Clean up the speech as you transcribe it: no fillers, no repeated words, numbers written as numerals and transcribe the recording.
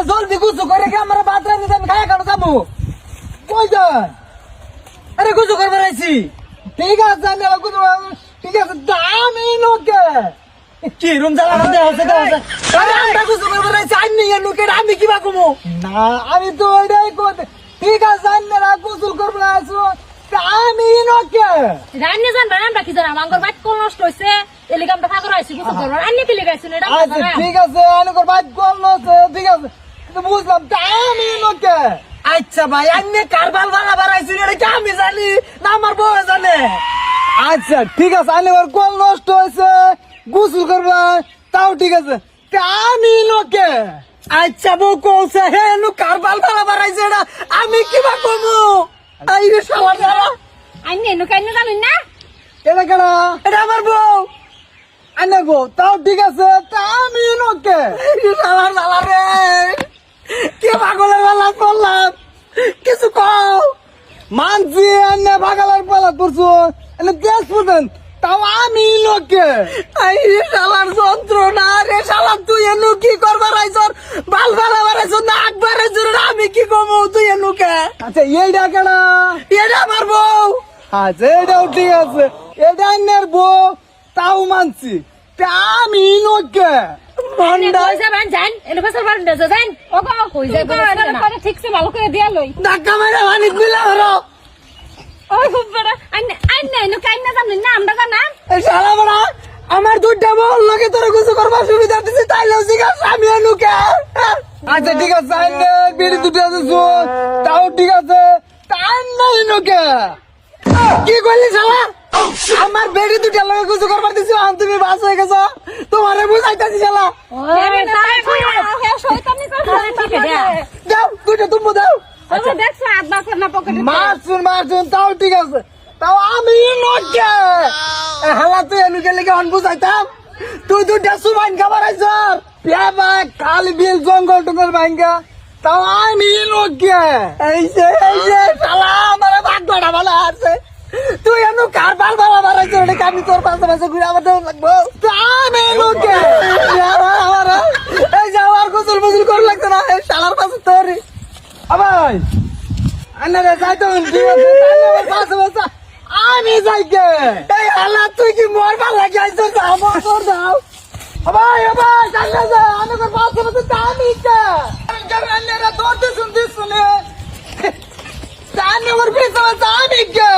জলদি গুছু করে কি আমার বাতরা দিতে আমি খায়া কাটো যাবো কই যান আরে গুছু করবার আইছি ঠিক আছে আমি গুছু ঠিক আছে দামি লোকে কি রুম জ্বালা না দেওয়া আছে আরে আমরা গুছু করবার আইছি আইনি লোকে আমি কি বাকুমু না আমি তো ওইটাই করতে ঠিক আছে আইনারা গুছু করবার আইছো আমি লোকে রান্নে জান আমরা কি জানা আমার বাইক কোন নষ্ট হইছে এলি কামটা ফাগর আইছি গুছু করবার আন্নি কি লাগাইছ না এটা আচ্ছা ঠিক আছে আনকর বাইক কল নছে ঠিক আছে কিন্তু বুঝলাম আমি লোকে আচ্ছা ভাই আমি কারবাল বালা বাড়াইছি এটা কি আমি জানি না আমার বউ জানে আচ্ছা ঠিক আছে আনকর কল নষ্ট হইছে গোসল করবা তাও ঠিক আছে আমি লোকে আচ্ছা বউ কইছে হে নু কারবাল বালা বাড়াইছে এটা আমি কিবা কমু আই রে শালা শালা আন্নি এনু কাইন জানেন না এটা কেডা এটা আমার বউ আনে বউ তাও ঠিক আছে আমি লোকে শালা শালা রে কি পাগলের বেলা করলাম কিছু কও মানছি এনে পাগলের বেলা করছো এনে দেশ পড়বেন তাও আমি লোকে এই শালার যন্ত্রণা রে শালা তুই এনু কি করবার আইছর বাল বালা বাড়াইছ না আকবার আইছর আমি কি কমু তুই এনুকে আচ্ছা এইটা কেনা এটা আমার বউ আচ্ছা এটাও ঠিক আছে এটা এনের বউ তাও মানছি আমি লোকে মন্ডা কইছে বান জান এনু ফসল বান দে জান ওগো কই যায় বলে ঠিকছে ভালো করে দিয়া লই ধাক্কা মেরে পানি দিলা হলো ওই খুব বড় আন্নি আন্নি এনু কাইন না জানেন না আমরা জানা এই শালা বড়া আমার দুইটা বল লাগে তোর কিছু করবার সুবিধা দিছি তাই লজি গাছ আমি অনুকে আচ্ছা ঠিক আছে আইনে বিড়ি দুটো দিছো তাও ঠিক আছে তাই নাই অনুকে কি কইলি শালা আমার বেড়ি দুটো লাগে কিছু করবার দিছো আন তুমি বাস হয়ে গেছো তোমারে বুঝাইতাছি শালা আরে তাই হে শয়তানি করছ ঠিক আছে দাও দুটো তুমি দাও আচ্ছা দেখছ আদবা করনা পকেটে মারছুন তাও ঠিক আছে তাও আমি নকে হালা তুই এনুকে লেগে অন বুঝাইতাম তুই দুটা সুবাইন খাবার আইছর পেবা কাল বিল জঙ্গল টঙ্গল ভাঙ্গা তাও আমি নকে এই যে শালা আমার ভাগটা ভালো আছে তুই এনু কার বাল বালা বাড়াইছ রে কামি তোর পাশে পাশে ঘুরে আমার দেও লাগবো আমি নকে আমার এই যে আমার গোসল গোসল করে লাগতো না এই শালার পাশে তোর আবাই আন্নারে যাইতো পাশে পাশে আমি যাইকে এই হালা তুই কি মরবা লাগে আইছো আমার তোর দাও আবাই জানা যা আমি কর পাশে পাশে আমি কে আন্নারে দৌড়তে শুনে জানি ওর পিছনে আমি কে